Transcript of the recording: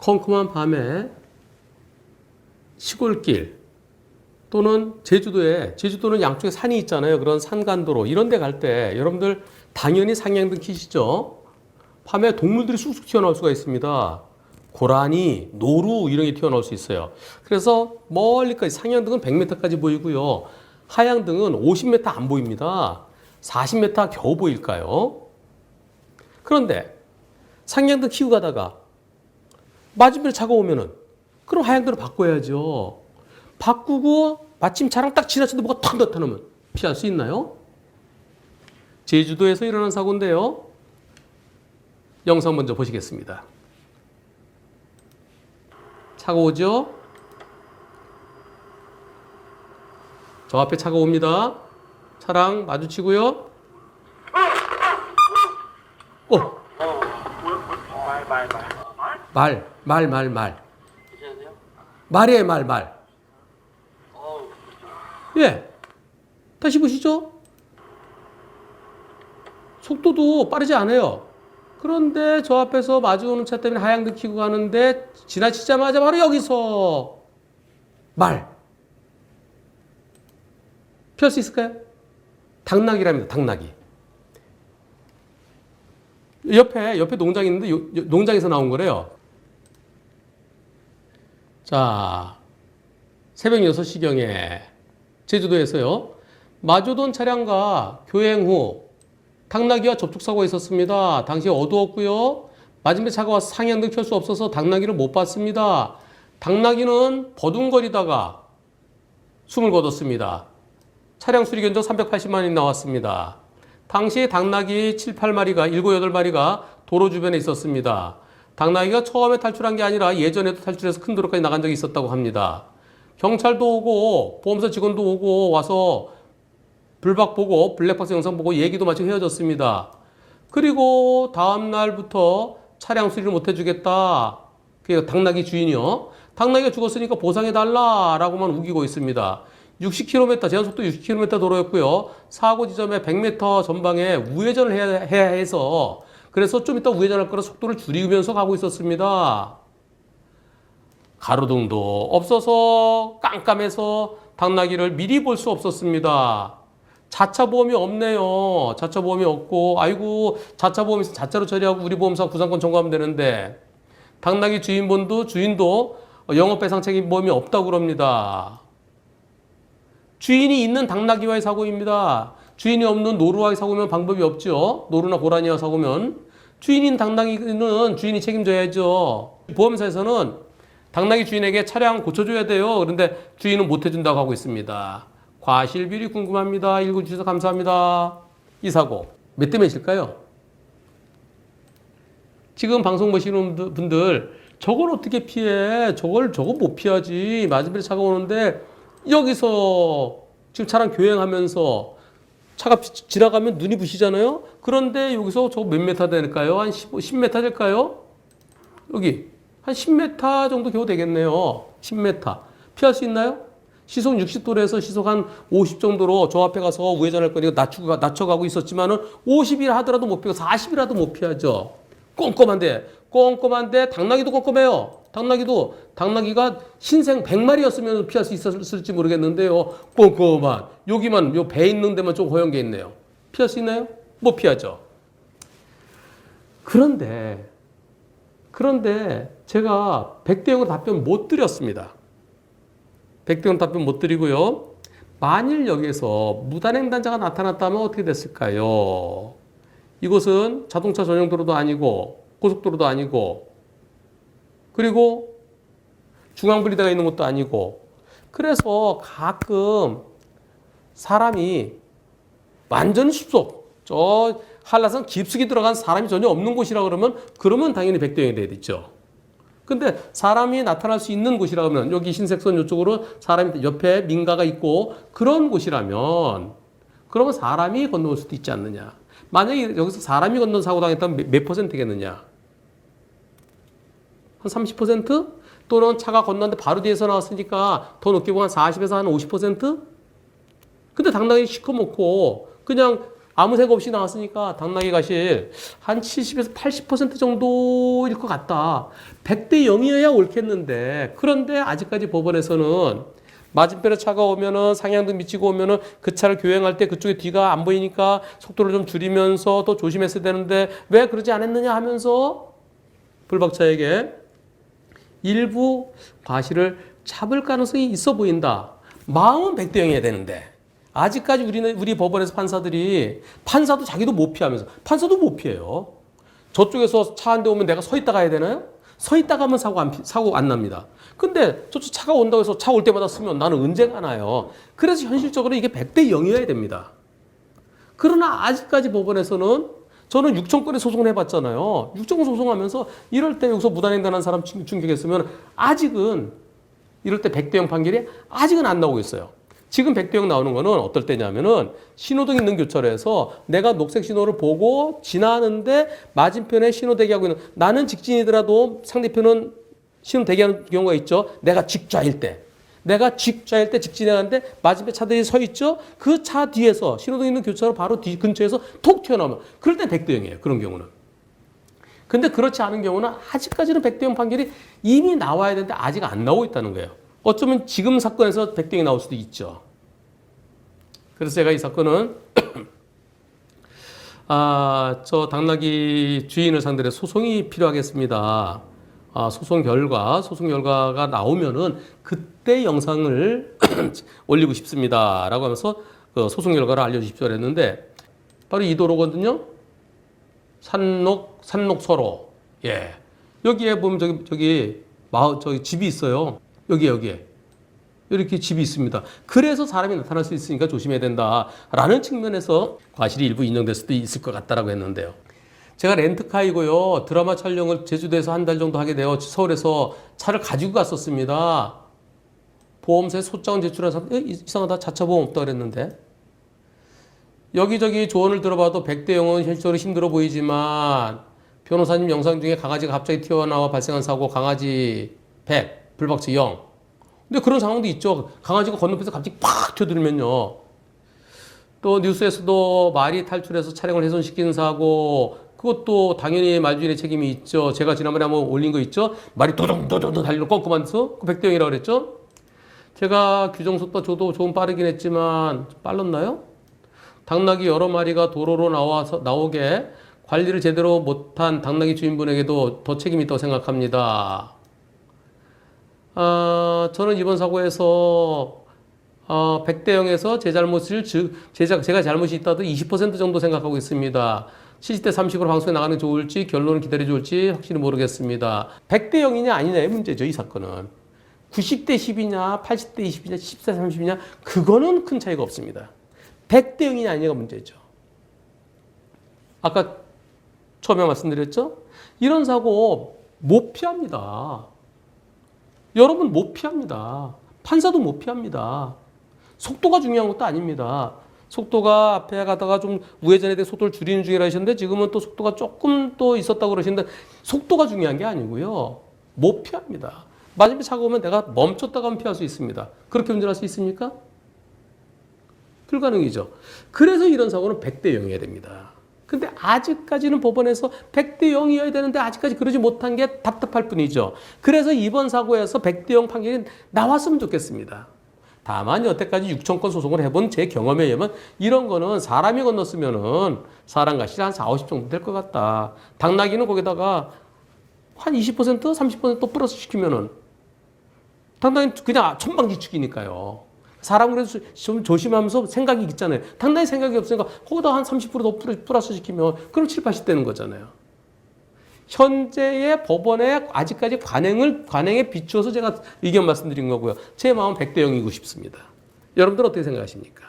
컴컴한 밤에 시골길 또는 제주도는 양쪽에 산이 있잖아요. 그런 산간도로 이런 데 갈 때 여러분들 당연히 상향등 켜시죠. 밤에 동물들이 쑥쑥 튀어나올 수가 있습니다. 고라니, 노루 이런 게 튀어나올 수 있어요. 그래서 멀리까지 상향등은 100m까지 보이고요. 하향등은 50m 안 보입니다. 40m 겨우 보일까요? 그런데 상향등 켜고 가다가 맞은편에 차가 오면은 그럼 하향등으로 바꿔야죠. 바꾸고 마침 차랑 딱 지나치는데 뭐가 탁 나타나면 피할 수 있나요? 제주도에서 일어난 사고인데요. 영상 먼저 보시겠습니다. 차가 오죠? 저 앞에 차가 옵니다. 차랑 마주치고요. 말. 괜찮으세요? 말이에요, 말. 예. 다시 보시죠. 속도도 빠르지 않아요. 그런데 저 앞에서 마주오는 차 때문에 하향등 켜고 가는데 지나치자마자 바로 여기서 말. 피할 수 있을까요? 당나귀랍니다. 당나귀. 옆에 농장이 있는데 농장에서 나온 거래요. 자, 새벽 6시경에 제주도에서요. 마주오던 차량과 교행 후 당나귀와 접촉사고가 있었습니다. 당시 어두웠고요. 맞은편 차가 와서 상향등 켤 수 없어서 당나귀를 못 봤습니다. 당나귀는 버둥거리다가 숨을 거뒀습니다. 차량 수리 견적 380만 원이 나왔습니다. 당시 당나귀 7, 8마리가 7, 8마리가 도로 주변에 있었습니다. 당나귀가 처음에 탈출한 게 아니라 예전에도 탈출해서 큰 도로까지 나간 적이 있었다고 합니다. 경찰도 오고 보험사 직원도 오고 와서 불박 보고 블랙박스 영상 보고 얘기도 마치고 헤어졌습니다. 그리고 다음 날부터 차량 수리를 못 해주겠다. 그 당나귀 주인이요. 당나귀가 죽었으니까 보상해달라라고만 우기고 있습니다. 60km, 제한속도 60km 도로였고요. 사고 지점에 100m 전방에 우회전을 해야 해서 그래서 좀 이따 우회전할 거라 속도를 줄이면서 가고 있었습니다. 가로등도 없어서 깜깜해서 당나귀를 미리 볼 수 없었습니다. 자차 보험이 없네요. 자차 보험이 없고 아이고 자차 보험이 있으면 자차로 처리하고 우리 보험사 구상권 청구하면 되는데 당나귀 주인도 영업배상 책임 보험이 없다고 그럽니다. 주인이 있는 당나귀와의 사고입니다. 주인이 없는 노루와의 사고면 방법이 없죠. 노루나 고라니와 사고면 주인인 당나귀는 주인이 책임져야죠. 보험사에서는 당나귀 주인에게 차량 고쳐줘야 돼요. 그런데 주인은 못 해준다고 하고 있습니다. 과실비율이 궁금합니다. 읽어주셔서 감사합니다. 이 사고 몇 대 몇일까요? 지금 방송 보시는 분들 저걸 어떻게 피해? 저거 못 피하지. 맞은편에 차가 오는데 여기서 지금 차랑 교행하면서 차가 지나가면 눈이 부시잖아요. 그런데 여기서 저거 몇 메타 될까요? 한 10m 될까요? 여기 한 10m 정도 겨우 되겠네요. 10m. 피할 수 있나요? 시속 60도에서 시속 한 50 정도로 저 앞에 가서 우회전할 거니까 낮춰가고 있었지만은 50이라 하더라도 못 피하고 40이라도 못 피하죠. 꼼꼼한데 당나귀도 꼼꼼해요. 당나귀가 신생 100마리였으면 피할 수 있었을지 모르겠는데요. 꼼꼼한 여기만 요 배 있는 데만 좀 허연 게 있네요. 피할 수 있나요? 못 피하죠. 그런데 제가 100대 0으로 답변 못 드렸습니다. 100대 0 답변 못 드리고요. 만일 여기에서 무단횡단자가 나타났다면 어떻게 됐을까요? 이곳은 자동차 전용 도로도 아니고 고속도로도 아니고 그리고 중앙분리대가 있는 것도 아니고 그래서 가끔 사람이 완전 숲속 저 한라산 깊숙이 들어간 사람이 전혀 없는 곳이라 그러면 당연히 100대 0이 되겠죠. 근데 사람이 나타날 수 있는 곳이라면 여기 흰색선 이쪽으로 사람이 옆에 민가가 있고 그런 곳이라면 그러면 사람이 건너올 수도 있지 않느냐. 만약에 여기서 사람이 건넌 사고 당했다면 몇 %겠느냐. 한 30%? 또는 차가 건너는데 바로 뒤에서 나왔으니까 더 높게 보면 한 40에서 한 50%? 근데 당당히 시커멓고 그냥 아무 생각 없이 나왔으니까 당락이 과실 한 70에서 80% 정도일 것 같다. 100대 0이어야 옳겠는데 그런데 아직까지 법원에서는 맞은편에 차가 오면은 상향등 미치고 오면은 그 차를 교행할 때 그쪽에 뒤가 안 보이니까 속도를 좀 줄이면서 더 조심했어야 되는데 왜 그러지 않았느냐 하면서 불박차에게 일부 과실을 잡을 가능성이 있어 보인다. 마음은 100대 0이어야 되는데 아직까지 우리 법원에서 판사도 자기도 못 피하면서 판사도 못 피해요. 저쪽에서 차 한 대 오면 내가 서 있다 가야 되나요? 서 있다 가면 사고 안 납니다. 근데 저쪽 차가 온다고 해서 차 올 때마다 쓰면 나는 언젠가 나요. 그래서 현실적으로 이게 100대 0이어야 됩니다. 그러나 아직까지 법원에서는 저는 6천 건의 소송을 해봤잖아요. 6천 소송하면서 이럴 때 여기서 무단횡단한 사람 충격했으면 아직은 이럴 때 100대 0 판결이 아직은 안 나오고 있어요. 지금 100대 0 나오는 거는 어떨 때냐면은 신호등 있는 교차로에서 내가 녹색 신호를 보고 지나는데 맞은편에 신호 대기하고 있는 나는 직진이더라도 상대편은 신호 대기하는 경우가 있죠. 내가 직좌일 때 직진해가는데 맞은편 차들이 서 있죠. 그 차 뒤에서 신호등 있는 교차로 바로 뒤 근처에서 톡 튀어나오면 그럴 땐 100대 0이에요. 그런 경우는. 근데 그렇지 않은 경우는 아직까지는 100대 0 판결이 이미 나와야 되는데 아직 안 나오고 있다는 거예요. 어쩌면 지금 사건에서 100대 0이 나올 수도 있죠. 그래서 제가 이 사건은 저 당나귀 주인을 상대로 소송이 필요하겠습니다. 소송 결과가 나오면은 그때 영상을 올리고 싶습니다. 라고 하면서 그 소송 결과를 알려주십시오. 그랬는데 바로 이 도로거든요. 산록서로. 예. 여기에 보면 저기 집이 있어요. 여기에. 이렇게 집이 있습니다. 그래서 사람이 나타날 수 있으니까 조심해야 된다라는 측면에서 과실이 일부 인정될 수도 있을 것 같다라고 했는데요. 제가 렌트카이고요. 드라마 촬영을 제주도에서 한 달 정도 하게 되어 서울에서 차를 가지고 갔었습니다. 보험사에 소장을 제출한 사람, 이상하다. 자차 보험 없다 그랬는데. 여기저기 조언을 들어봐도 100대 0은 현실적으로 힘들어 보이지만 변호사님 영상 중에 강아지가 갑자기 튀어나와 발생한 사고 강아지 100, 불박치 0. 근데 그런 상황도 있죠. 강아지가 건너편에서 갑자기 팍 튀어들면요. 또 뉴스에서도 말이 탈출해서 차량을 훼손시키는 사고 그것도 당연히 말주인의 책임이 있죠. 제가 지난번에 한번 올린 거 있죠. 말이 도동도동 달리는 꼼꼼하면서 100대 0이라고 그랬죠. 제가 규정속도 저도 좀 빠르긴 했지만 빨랐나요? 당나귀 여러 마리가 도로로 나오게 관리를 제대로 못한 당나귀 주인분에게도 더 책임이 있다고 생각합니다. 저는 이번 사고에서 100대 0에서 제가 잘못이 있다도 20% 정도 생각하고 있습니다. 70대 30으로 방송에 나가는 게 좋을지 결론을 기다려줄지 확실히 모르겠습니다. 100대 0이냐 아니냐의 문제죠. 이 사건은. 90대 10이냐 80대 20이냐 10대 30이냐 그거는 큰 차이가 없습니다. 100대 0이냐 아니냐가 문제죠. 아까 처음에 말씀드렸죠? 이런 사고 못 피합니다. 여러분 못 피합니다. 판사도 못 피합니다. 속도가 중요한 것도 아닙니다. 속도가 앞에 가다가 좀 우회전에 대해 속도를 줄이는 중이라 하셨는데 지금은 또 속도가 조금 또 있었다고 그러시는데 속도가 중요한 게 아니고요. 못 피합니다. 맞은편 차가 오면 내가 멈췄다가 하면 피할 수 있습니다. 그렇게 운전할 수 있습니까? 불가능이죠. 그래서 이런 사고는 100대 0이어야 됩니다. 근데 아직까지는 법원에서 100대 0이어야 되는데 아직까지 그러지 못한 게 답답할 뿐이죠. 그래서 이번 사고에서 100대 0 판결이 나왔으면 좋겠습니다. 다만 여태까지 6천 건 소송을 해본 제 경험에 의하면 이런 거는 사람이 건넜으면은 사람 과실이 한 4, 50 정도 될 것 같다. 당나귀는 거기다가 한 20%, 30% 플러스 시키면은 당나귀는 그냥 천방지축이니까요. 사람은 그래서 좀 조심하면서 생각이 있잖아요. 당나귀 생각이 없으니까 거기다 한 30%더 플러스 시키면 그럼 7, 80 되는 거잖아요. 현재의 법원의 아직까지 관행에 비추어서 제가 의견 말씀드린 거고요. 제 마음은 100대 0이고 싶습니다. 여러분들 어떻게 생각하십니까?